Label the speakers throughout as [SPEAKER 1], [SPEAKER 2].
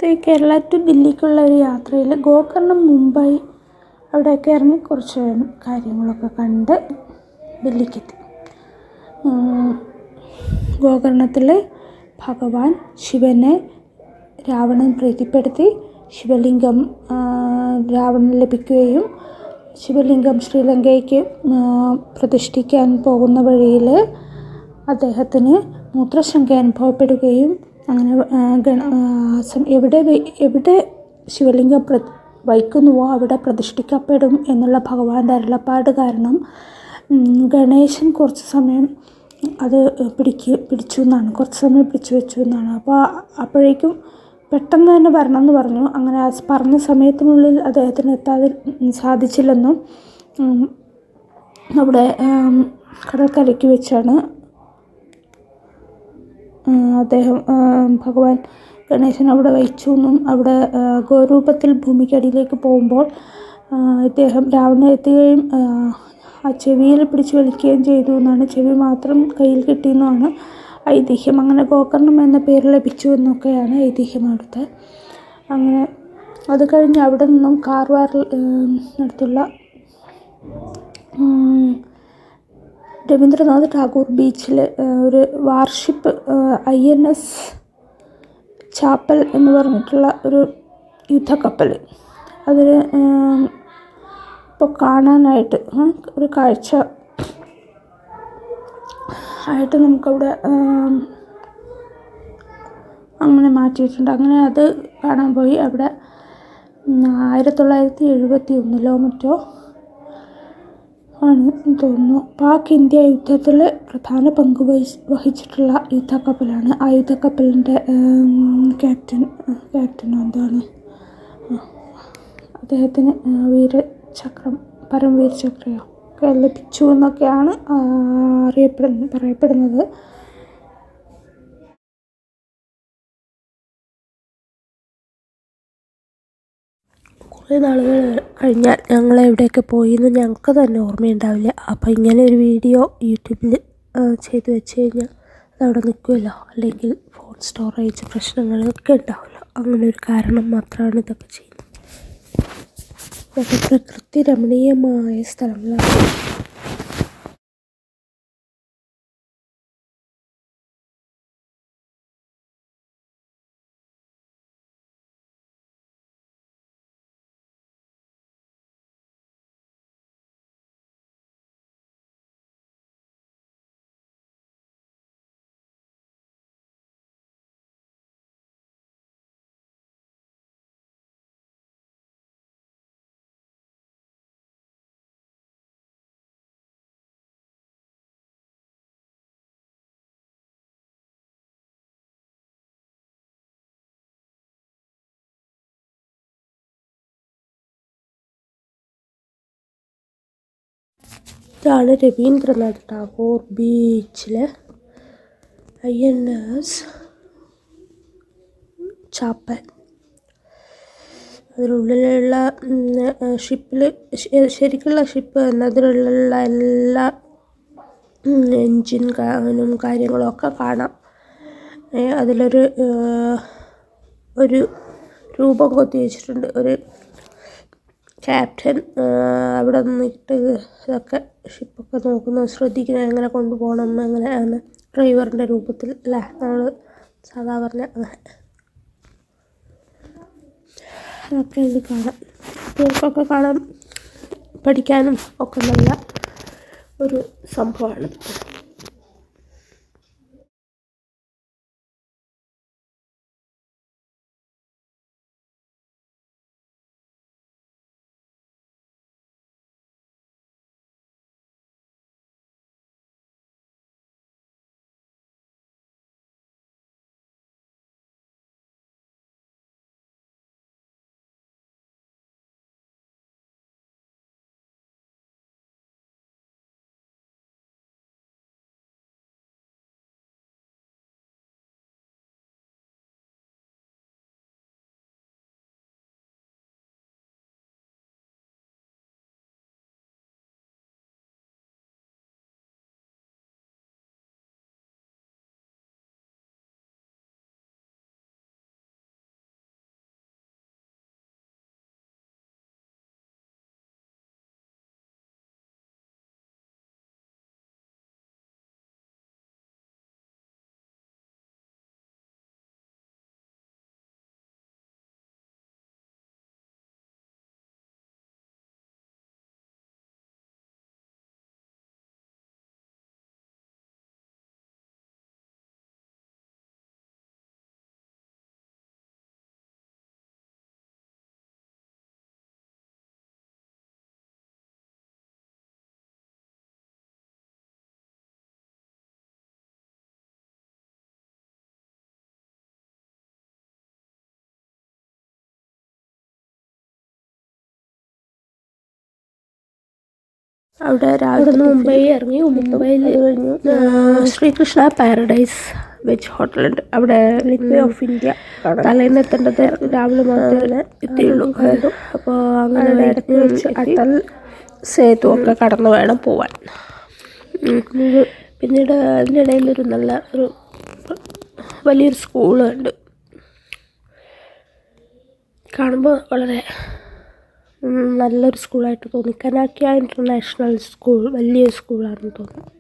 [SPEAKER 1] Kerala to ദില്ലിക്കുള്ള ഒരു യാത്രയിൽ ഗോകർണം, മുംബൈ അവിടെയൊക്കെ ഇറങ്ങി കുറച്ച് കാര്യങ്ങളൊക്കെ കണ്ട് ദില്ലിക്കെത്തി. ഗോകർണത്തിൽ ഭഗവാൻ ശിവനെ രാവണൻ പ്രീതിപ്പെടുത്തി ശിവലിംഗം രാവണന് ലഭിക്കുകയും ശിവലിംഗം ശ്രീലങ്കയ്ക്ക് പ്രതിഷ്ഠിക്കാൻ പോകുന്ന വഴിയിൽ അദ്ദേഹത്തിന് മൂത്രശങ്ക അനുഭവപ്പെടുകയും അങ്ങനെ എവിടെ ശിവലിംഗം വയ്ക്കുന്നുവോ അവിടെ പ്രതിഷ്ഠിക്കപ്പെടും എന്നുള്ള ഭഗവാന്റെ അരുളപ്പാട് കാരണം ഗണേശൻ കുറച്ച് സമയം അത് പിടിച്ചു എന്നാണ്, കുറച്ച് സമയം പിടിച്ചു വെച്ചു എന്നാണ്. അപ്പോൾ അപ്പോഴേക്കും പെട്ടെന്ന് തന്നെ വരണം എന്ന് പറഞ്ഞു. അങ്ങനെ പറഞ്ഞ സമയത്തിനുള്ളിൽ അദ്ദേഹത്തിന് എത്താതെ സാധിച്ചില്ലെന്നും അവിടെ കടൽക്കരയ്ക്ക് വെച്ചാണ് ഭഗവാൻ ഗണേശൻ അവിടെ വഹിച്ചു എന്നും അവിടെ ഗോരൂപത്തിൽ ഭൂമിക്കടിയിലേക്ക് പോകുമ്പോൾ ഇദ്ദേഹം രാവണൻ എത്തുകയും ആ ചെവിയിൽ പിടിച്ചു വലിക്കുകയും ചെയ്തു എന്നാണ്. ചെവി മാത്രം കയ്യിൽ കിട്ടിയെന്നുമാണ് ഐതിഹ്യം. അങ്ങനെ ഗോകർണം എന്ന പേര് ലഭിച്ചു എന്നൊക്കെയാണ് ഐതിഹ്യം അവിടുത്തെ. അങ്ങനെ അത് കഴിഞ്ഞ് അവിടെ നിന്നും കാർവാറിൽ അടുത്തുള്ള രവീന്ദ്രനാഥ് ടാഗോർ ബീച്ചിൽ ഒരു വാർഷിപ്പ് INS ചാപ്പൽ എന്ന് പറഞ്ഞിട്ടുള്ള ഒരു യുദ്ധക്കപ്പൽ, അതിൽ ഇപ്പോൾ കാണാനായിട്ട് ഒരു കാഴ്ച ആയിട്ട് നമുക്കവിടെ അങ്ങനെ മാറ്റിയിട്ടുണ്ട്. അങ്ങനെ അത് കാണാൻ പോയി. അവിടെ 1971 മറ്റോ ആണ് തോന്നുന്നു പാക് ഇന്ത്യ യുദ്ധത്തിൽ പ്രധാന പങ്ക് വഹിച്ചിട്ടുള്ള യുദ്ധക്കപ്പലാണ്. ആ യുദ്ധക്കപ്പലിൻ്റെ ക്യാപ്റ്റനോ എന്താണ് അദ്ദേഹത്തിന് വീരചക്രം, പരംവീർ ചക്രയോ ഒക്കെ ലഭിച്ചു എന്നൊക്കെയാണ് പറയപ്പെടുന്നത്. കുറേ നാളുകൾ കഴിഞ്ഞാൽ ഞങ്ങൾ എവിടെയൊക്കെ പോയി എന്ന് ഞങ്ങൾക്ക് തന്നെ ഓർമ്മയുണ്ടാവില്ല. അപ്പോൾ ഇങ്ങനെ ഒരു വീഡിയോ യൂട്യൂബിൽ ചെയ്ത് വെച്ച് കഴിഞ്ഞാൽ അതവിടെ നിൽക്കുമല്ലോ, അല്ലെങ്കിൽ ഫോൺ സ്റ്റോറേജ് പ്രശ്നങ്ങളൊക്കെ ഉണ്ടാവുമല്ലോ. അങ്ങനെ ഒരു കാരണം മാത്രമാണ് ഇതൊക്കെ ചെയ്യുന്നത്. ഇതൊക്കെ പ്രകൃതി രമണീയമായ സ്ഥലങ്ങളാണ്. ഇതാണ് രവീന്ദ്രനാഥ് ടാഗോർ ബീച്ചിലെ INS ചാപ്പൽ. അതിനുള്ളിലുള്ള ഷിപ്പിൽ ശരിക്കുള്ള ഷിപ്പ് എന്നതിലുള്ള എല്ലാ എൻജിൻ കാര്യങ്ങളും ഒക്കെ കാണാം. അതിലൊരു രൂപം കൊത്തി വെച്ചിട്ടുണ്ട്. ഒരു ക്യാപ്റ്റൻ അവിടെ നിന്നിട്ട് ഇതൊക്കെ ഷിപ്പൊക്കെ നോക്കുന്നു, ശ്രദ്ധിക്കുന്നത് എങ്ങനെ കൊണ്ടുപോകണം, എങ്ങനെയാണ് ഡ്രൈവറിൻ്റെ രൂപത്തിൽ അല്ലേ, നമ്മൾ സാധാ പറഞ്ഞ അങ്ങനെ അതൊക്കെ ഇത് കാണാം. കുട്ടികൾക്കൊക്കെ കാണാൻ പഠിക്കാനും ഒക്കെ നല്ല ഒരു സംഭവമാണ്.
[SPEAKER 2] അവിടെ രാവിലെ മുംബൈ ഇറങ്ങി. മുംബൈയിൽ കഴിഞ്ഞു ശ്രീകൃഷ്ണ പാരഡൈസ് വെജ് ഹോട്ടലുണ്ട്. അവിടെ ഗേറ്റ്വേ ഓഫ് ഇന്ത്യ തലേന്ന് എത്തേണ്ടത് രാവിലെ മാത്രമേ എത്തിയുള്ളൂ. അപ്പോൾ അങ്ങനെ ഇടയ്ക്ക് വെച്ച് അടൽ സേതു ഒക്കെ കടന്നു വേണം പോവാൻ. പിന്നീട് അതിൻ്റെ ഇടയിലൊരു നല്ല ഒരു വലിയൊരു സ്കൂളുണ്ട്. കാണുമ്പോൾ വളരെ നല്ലൊരു സ്കൂളായിട്ട് തോന്നി. കനാക്യ ഇൻ്റർനാഷണൽ സ്കൂൾ വലിയൊരു സ്കൂളാണെന്ന് തോന്നുന്നു.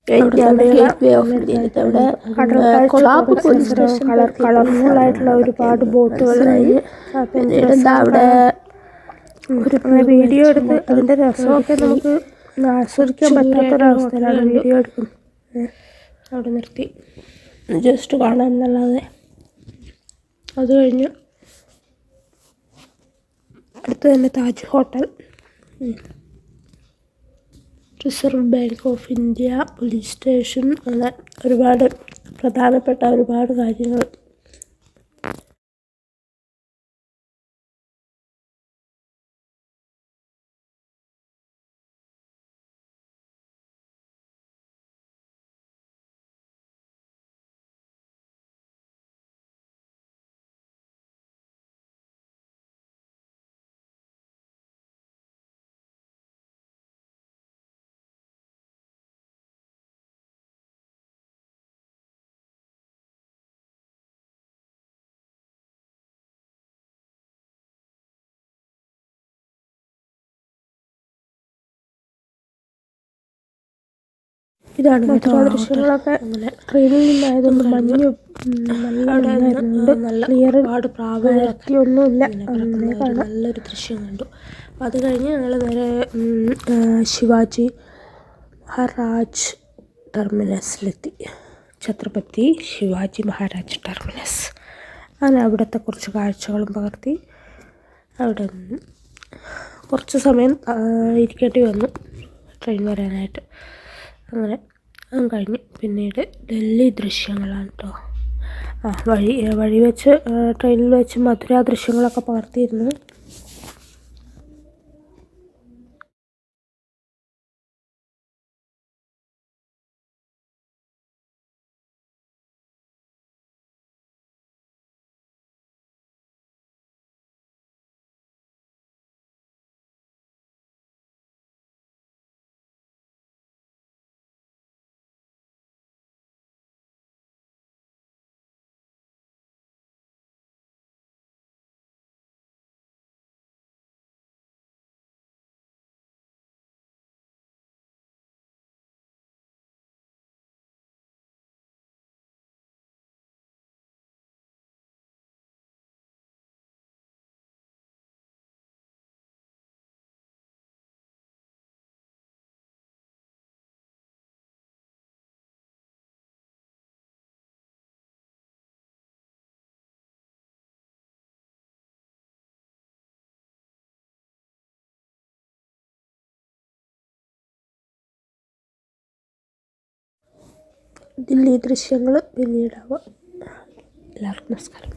[SPEAKER 2] ഗേറ്റ്വേ ഓഫ് ഇന്ത്യയിലത്തെ അവിടെ കൊളാബ് പോലീസ് സ്റ്റേഷൻ കളർഫുൾ ആയിട്ടുള്ള ഒരുപാട് ബോട്ടുകൾ. പിന്നീട് അവിടെ ഒരു വീഡിയോ എടുത്ത് അതിൻ്റെ രസമൊക്കെ നമുക്ക് ആസ്വദിക്കാൻ പറ്റാത്തൊരവസ്ഥയിലാണ് വീഡിയോ എടുക്കുന്നത്. അവിടെ നിർത്തി ജസ്റ്റ് കാണാൻ എന്നല്ലാതെ. അത് കഴിഞ്ഞ് അടുത്ത് തന്നെ Taj hotel, reserve bank of India, police station, അങ്ങനെ ഒരുപാട് പ്രധാനപ്പെട്ട ഒരുപാട് കാര്യങ്ങൾ. ഇതാണ്
[SPEAKER 1] മധുര ദൃശ്യങ്ങളൊക്കെ ട്രെയിനിൽ നിന്നായതുകൊണ്ട് മഞ്ഞും നല്ല മഞ്ഞായിരുന്നുകൊണ്ട് ക്ലിയർ ഒന്നുമില്ല. അങ്ങനെ കാണാം.
[SPEAKER 2] നല്ലൊരു ദൃശ്യം കണ്ടു. അപ്പോൾ അത് കഴിഞ്ഞ് ഞങ്ങൾ നേരെ ശിവാജി മഹാരാജ് ടെർമിനസിലെത്തി. ഛത്രപതി ശിവാജി മഹാരാജ് ടെർമിനസ്. അങ്ങനെ അവിടുത്തെ കുറച്ച് കാഴ്ചകളും പകർത്തി. അവിടെ നിന്ന് കുറച്ച് സമയം ഇരിക്കേണ്ടി വന്നു ട്രെയിൻ വരാനായിട്ട്. അങ്ങനെ കഴിഞ്ഞ് പിന്നീട് ഡൽഹി ദൃശ്യങ്ങളാണ് കേട്ടോ. വഴി വെച്ച് ട്രെയിനിൽ വെച്ച് മധുര ദൃശ്യങ്ങളൊക്കെ പകർത്തിയിരുന്നു. ദില്ലി ദൃശ്യങ്ങൾ പിന്നീടാവാം. എല്ലാവർക്കും നമസ്കാരം.